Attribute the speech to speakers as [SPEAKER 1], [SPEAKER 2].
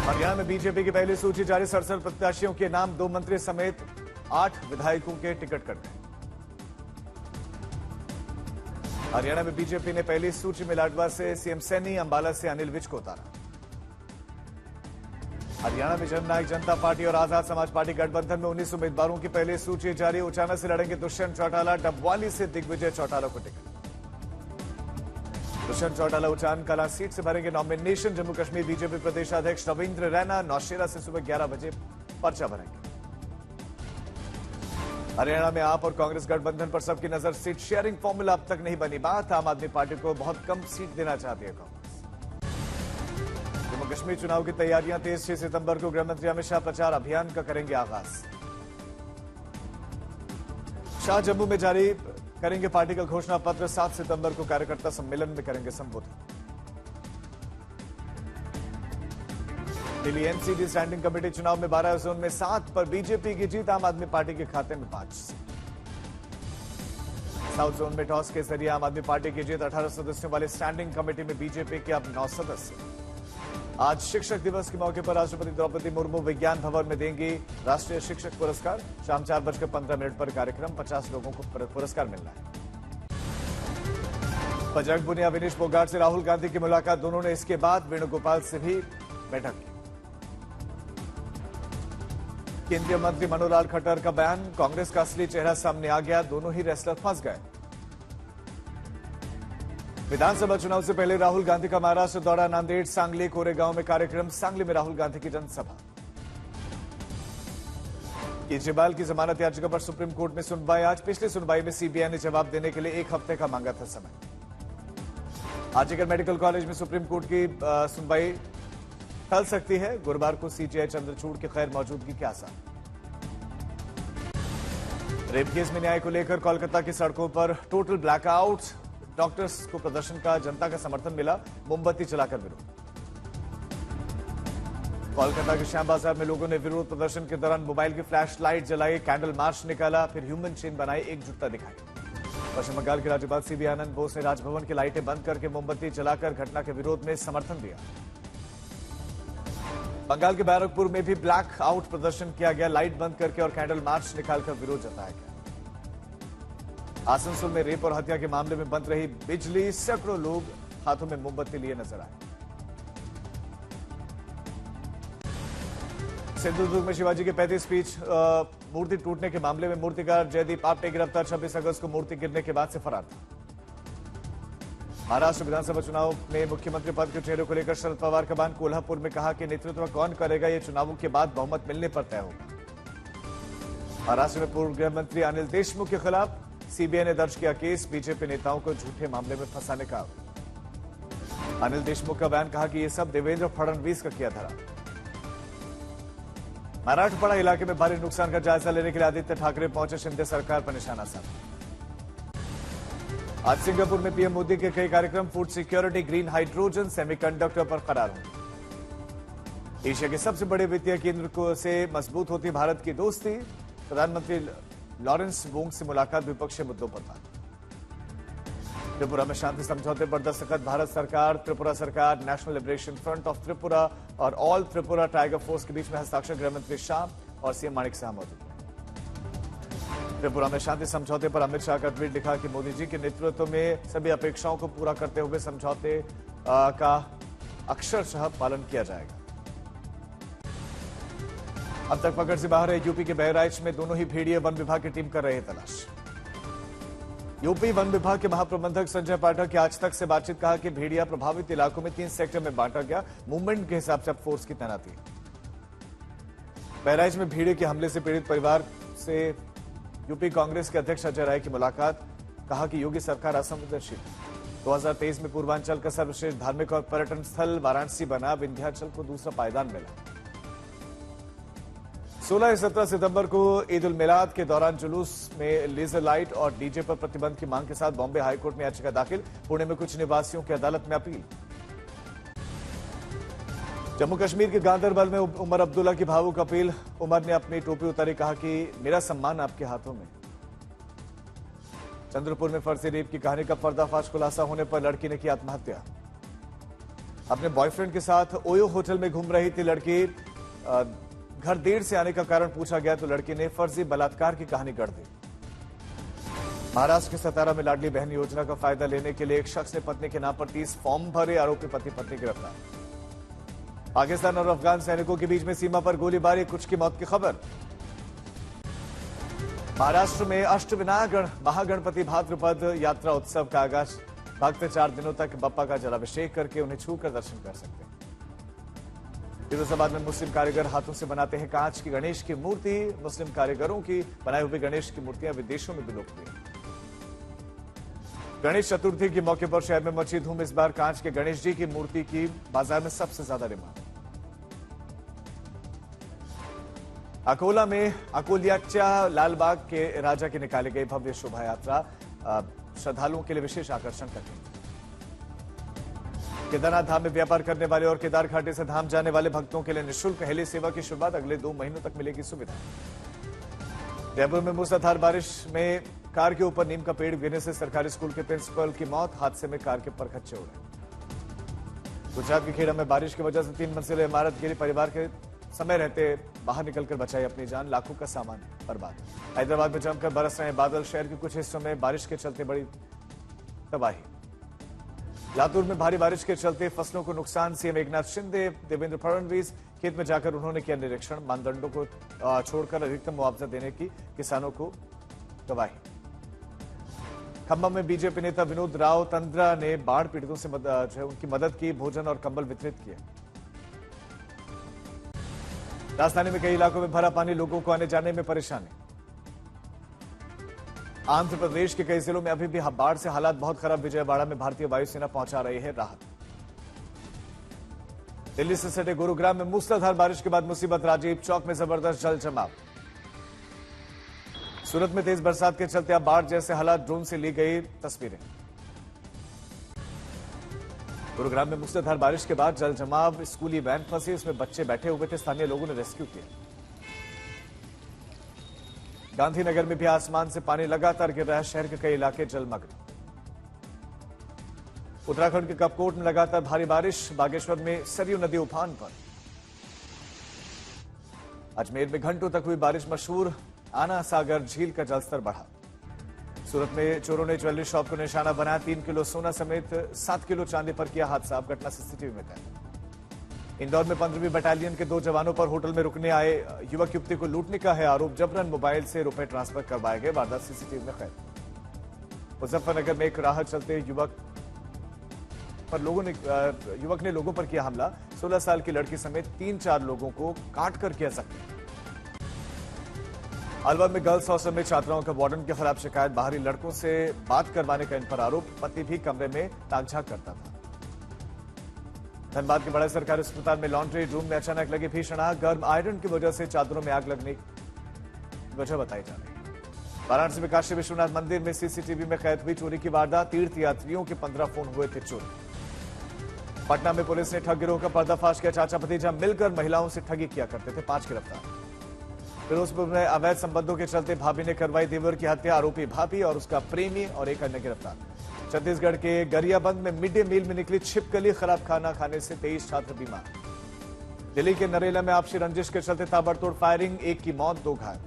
[SPEAKER 1] हरियाणा में बीजेपी की पहली सूची जारी, 67 प्रत्याशियों के नाम, 2 मंत्री समेत 8 विधायकों के टिकट कट गए। हरियाणा में बीजेपी ने पहली सूची में लाडवा से सीएम सैनी, अंबाला से अनिल विज को उतारा। हरियाणा में जननायक जनता पार्टी और आजाद समाज पार्टी गठबंधन में 19 उम्मीदवारों की पहली सूची जारी, उचाना से लड़ेंगे दुष्यंत चौटाला, डबवाली से दिग्विजय चौटाला को टिकट। दुष्यंत चौटाला उचान कला सीट से भरेंगे नॉमिनेशन। जम्मू कश्मीर बीजेपी प्रदेश अध्यक्ष रविंद्र रैना नौशेरा से सुबह 11 बजे पर्चा भरेंगे। हरियाणा में आप और कांग्रेस गठबंधन पर सबकी नजर, सीट शेयरिंग फॉर्मूला अब तक नहीं बनी बात। आम आदमी पार्टी को बहुत कम सीट देना चाहती है कांग्रेस। जम्मू कश्मीर चुनाव की तैयारियां तेज, 6 सितंबर को गृहमंत्री अमित शाह प्रचार अभियान का करेंगे आगाज। शाह जम्मू में जारी करेंगे पार्टी का घोषणा पत्र, 7 सितंबर को कार्यकर्ता सम्मेलन में करेंगे संबोधित। दिल्ली एनसीडी स्टैंडिंग कमेटी चुनाव में 12 जोन में 7 पर बीजेपी की जीत, आम आदमी पार्टी के खाते में 5। साउथ जोन में टॉस के जरिए आम आदमी पार्टी की जीत, 18 सदस्यों वाली स्टैंडिंग कमेटी में बीजेपी के अब 9 सदस्य। आज शिक्षक दिवस के मौके पर राष्ट्रपति द्रौपदी मुर्मू विज्ञान भवन में देंगी राष्ट्रीय शिक्षक पुरस्कार। शाम 4:15 पर कार्यक्रम, 50 लोगों को पुरस्कार मिलना है। बजरंग पुनिया, विनेश फोगाट से राहुल गांधी की मुलाकात, दोनों ने इसके बाद वेणुगोपाल से भी बैठक की। केंद्रीय मंत्री मनोहर खट्टर का बयान, कांग्रेस का असली चेहरा सामने आ गया, दोनों ही रेसलर फंस गए। विधानसभा चुनाव से पहले राहुल गांधी का महाराष्ट्र दौरा, नांदेड़, सांगली, कोरेगांव में कार्यक्रम। सांगली में राहुल गांधी की जनसभा। केजरीवाल की जमानत याचिका पर सुप्रीम कोर्ट में सुनवाई आज। पिछली सुनवाई में सीबीआई ने जवाब देने के लिए 1 हफ्ते का मांगा था समय। आर्जिकर मेडिकल कॉलेज में सुप्रीम कोर्ट की सुनवाई टल सकती है, गुरुवार को सीजीआई चंद्रचूड़ की खैर मौजूदगी के आसार। रेप केस में न्याय को लेकर कोलकाता की सड़कों पर टोटल ब्लैकआउट, डॉक्टर्स को प्रदर्शन का जनता का समर्थन मिला, मोमबत्ती जलाकर विरोध। कोलकाता के श्याम बाजार में लोगों ने विरोध प्रदर्शन के दौरान मोबाइल की फ्लैश लाइट जलाई, कैंडल मार्च निकाला, फिर ह्यूमन चेन बनाई, एकजुटता दिखाई। पश्चिम बंगाल के राज्यपाल सीबी आनंद बोस ने राजभवन की लाइटें बंद करके मोमबत्ती जलाकर घटना के विरोध में समर्थन दिया। बंगाल के बैरकपुर में भी ब्लैक आउट प्रदर्शन किया गया, लाइट बंद करके और कैंडल मार्च निकालकर विरोध जताया गया। आसनसोल में रेप और हत्या के मामले में बंद रही बिजली, सैकड़ों लोग हाथों में मोमबत्ती लिए नजर आए। सिंधुदुर्ग में शिवाजी के 35 फीट मूर्ति टूटने के मामले में मूर्तिकार जयदीप आप्टे गिरफ्तार, 26 अगस्त को मूर्ति गिरने के बाद से फरार था। महाराष्ट्र विधानसभा चुनाव में मुख्यमंत्री पद के चेहरे को लेकर शरद पवार का बयान, कोल्हापुर में कहा कि नेतृत्व कौन करेगा ये चुनावों के बाद बहुमत मिलने पर तय होगा। महाराष्ट्र में पूर्व गृह मंत्री अनिल देशमुख के खिलाफ सीबीआई ने दर्ज किया केस, बीजेपी नेताओं को झूठे मामले में फंसाने का। अनिल देशमुख का बयान, कहा कि यह सब देवेंद्र फडणवीस का किया धरा। मराठवाड़ा इलाके में भारी नुकसान का जायजा लेने के लिए आदित्य ठाकरे पहुंचे, शिंदे सरकार पर निशाना साधा। आज सिंगापुर में पीएम मोदी के कई कार्यक्रम, food security, green hydrogen, semiconductor पर करार होंगे। एशिया के सबसे बड़े वित्तीय केंद्र से मजबूत होती भारत की दोस्ती, प्रधानमंत्री लॉरेंस वोंग से मुलाकात, द्विपक्षीय मुद्दों पर बात। त्रिपुरा में शांति समझौते पर दस्तखत, भारत सरकार, त्रिपुरा सरकार, national liberation front of Tripura और ऑल त्रिपुरा टाइगर फोर्स के बीच में हस्ताक्षर, गृहमंत्री शाह और सीएम माणिक साह मौजूद। त्रिपुरा में शांति समझौते पर अमित शाह का ट्वीट, लिखा कि मोदी जी के नेतृत्व में सभी अपेक्षाओं को पूरा करते हुए समझौते का अक्षरशः पालन किया जाएगा। अब तक पकड़ से बाहर है यूपी के बहराइच में दोनों ही भेड़िए, वन विभाग की टीम कर रहे हैं तलाश। यूपी वन विभाग के महाप्रबंधक संजय पाठक की आज तक से बातचीत, कहा कि भेड़िया प्रभावित इलाकों में 3 सेक्टर में बांटा गया, मूवमेंट के हिसाब से अब फोर्स की तैनाती है। बहराइच में भेड़िए के हमले से पीड़ित परिवार से यूपी कांग्रेस के अध्यक्ष अजय राय की मुलाकात, कहा कि योगी सरकार असंवेदनशील। 2023 में पूर्वांचल का सर्वश्रेष्ठ धार्मिक और पर्यटन स्थल वाराणसी बना, विंध्याचल को दूसरा पायदान मिला। 16 या 17 सितंबर को ईद उल मिलाद के दौरान जुलूस में लेजर लाइट और डीजे पर प्रतिबंध की मांग के साथ बॉम्बे हाईकोर्ट में याचिका दाखिल, पुणे में कुछ निवासियों की अदालत में अपील। जम्मू कश्मीर के गांदरबल में उमर अब्दुल्ला की भावुक अपील, उमर ने अपनी टोपी उतारी, कहा कि मेरा सम्मान आपके हाथों में। चंद्रपुर में फर्जी रेप की कहानी का पर्दाफाश खुलासा होने पर लड़की ने की आत्महत्या। अपने बॉयफ्रेंड के साथ ओयो होटल में घूम रही थी लड़की। घर देर से आने का कारण पूछा गया तो लड़की ने फर्जी बलात्कार की कहानी गढ़ दी। महाराष्ट्र के सतारा में लाडली बहन योजना का फायदा लेने के लिए एक शख्स ने पत्नी के नाम पर 30 फॉर्म भरे। आरोपी पति पत्नी गिरफ्तार। पाकिस्तान और अफगान सैनिकों के बीच में सीमा पर गोलीबारी, कुछ की मौत की खबर। महाराष्ट्र में अष्टविनायक महागणपति भाद्रपद यात्रा उत्सव का आगाज। भक्त 4 दिनों तक बप्पा का जलाभिषेक करके उन्हें छूकर दर्शन कर सकते हैं। फिरोजाबाद में मुस्लिम कारीगर हाथों से बनाते हैं कांच की गणेश की मूर्ति। मुस्लिम कारीगरों की बनाई हुई गणेश की मूर्तियां विदेशों में भी लोकप्रिय। गणेश चतुर्थी के मौके पर शहर में मची धूम। इस बार कांच के गणेश जी की मूर्ति की बाजार में सबसे ज्यादा डिमांड। अकोला में अकोलियाच्या लालबाग के राजा की निकाली गई भव्य शोभा यात्रा श्रद्धालुओं के लिए विशेष आकर्षण का केंद्र। केदारनाथ धाम में व्यापार करने वाले और केदार घाटी से धाम जाने वाले भक्तों के लिए निःशुल्क हेली सेवा की शुरुआत। अगले 2 महीनों तक मिलेगी सुविधा। जयपुर में मूसलाधार बारिश में कार के ऊपर नीम का पेड़ गिरने से सरकारी स्कूल के प्रिंसिपल की मौत। हादसे में कार के परखच्चे उड़े। गुजरात के खेड़ा में बारिश की वजह से 3 मंजिला इमारत गिरी। परिवार के समय रहते बाहर निकलकर बचाई अपनी जान। लाखों का सामान बर्बाद। हैदराबाद में जमकर बरस रहे बादल। शहर के कुछ हिस्सों में बारिश के चलते बड़ी तबाही। लातूर में भारी बारिश के चलते फसलों को नुकसान। सीएम एकनाथ शिंदे, देवेंद्र फडणवीस खेत में जाकर उन्होंने किया निरीक्षण। मानदंडों को छोड़कर अधिकतम मुआवजा देने की किसानों को गवाही। खम्भा में बीजेपी नेता विनोद राव तंद्रा ने बाढ़ पीड़ितों से उनकी मदद की। भोजन और कंबल वितरित किए। राजधानी में कई इलाकों में भरा पानी। लोगों को आने जाने में परेशानी। आंध्र प्रदेश के कई जिलों में अभी भी बाढ़ से हालात बहुत खराब। विजयवाड़ा में भारतीय वायुसेना पहुंचा रही है राहत। दिल्ली से सटे गुरुग्राम में मूसलाधार बारिश के बाद मुसीबत। राजीव चौक में जबरदस्त जल जमाव। सूरत में तेज बरसात के चलते अब बाढ़ जैसे हालात। ड्रोन से ली गई तस्वीरें। गुरुग्राम में मूसलाधार बारिश के बाद जल जमाव। स्कूली वैन फंसी, इसमें बच्चे बैठे हुए थे। स्थानीय लोगों ने रेस्क्यू किया। गांधीनगर में भी आसमान से पानी लगातार गिर रहा है। शहर के कई इलाके जलमग्न। उत्तराखंड के कपकोट में लगातार भारी बारिश। बागेश्वर में सरयू नदी उफान पर। अजमेर में घंटों तक हुई बारिश। मशहूर आना सागर झील का जलस्तर बढ़ा। सूरत में चोरों ने ज्वेलरी शॉप को निशाना बनाया। 3 किलो सोना समेत 7 किलो चांदी पर किया हादसा। घटना सीसीटीवी में कैद। इंदौर में 15वीं बटालियन के 2 जवानों पर होटल में रुकने आए युवक युवती को लूटने का है आरोप। जबरन मोबाइल से रुपए ट्रांसफर करवाए गए। वारदात सीसीटीवी में कैद। मुजफ्फरनगर में एक राहत चलते युवक ने लोगों पर किया हमला। 16 साल की लड़की समेत 3-4 लोगों को काट कर किया जख्मी। अलवर में गर्ल्स हॉस्टल में छात्राओं का वार्डन के खिलाफ शिकायत। बाहरी लड़कों से बात करवाने का इन पर आरोप। पति भी कमरे में ताकझाक करता था। धनबाद के बड़े सरकारी अस्पताल में लॉन्ड्री रूम में अचानक लगी भीषण आग। गर्म आयरन की वजह से चादरों में आग लगने की वजह बताई जा रही है। वाराणसी में काशी विश्वनाथ मंदिर में सीसीटीवी में कैद हुई चोरी की वारदात। तीर्थयात्रियों के 15 फोन हुए थे चोरी। पटना में पुलिस ने ठग गिरोह का पर्दाफाश किया। चाचा भतीजा मिलकर महिलाओं से ठगी किया करते थे। 5 गिरफ्तार। फिरोजपुर में अवैध संबंधों के चलते भाभी ने करवाई देवर की हत्या। आरोपी भाभी और उसका प्रेमी और एक अन्य गिरफ्तार। छत्तीसगढ़ के गरियाबंद में मिड डे मील में निकली छिपकली। खराब खाना खाने से 23 छात्र बीमार। दिल्ली के नरेला में आपसी रंजिश के चलते ताबड़तोड़ फायरिंग। 1 की मौत, 2 घायल।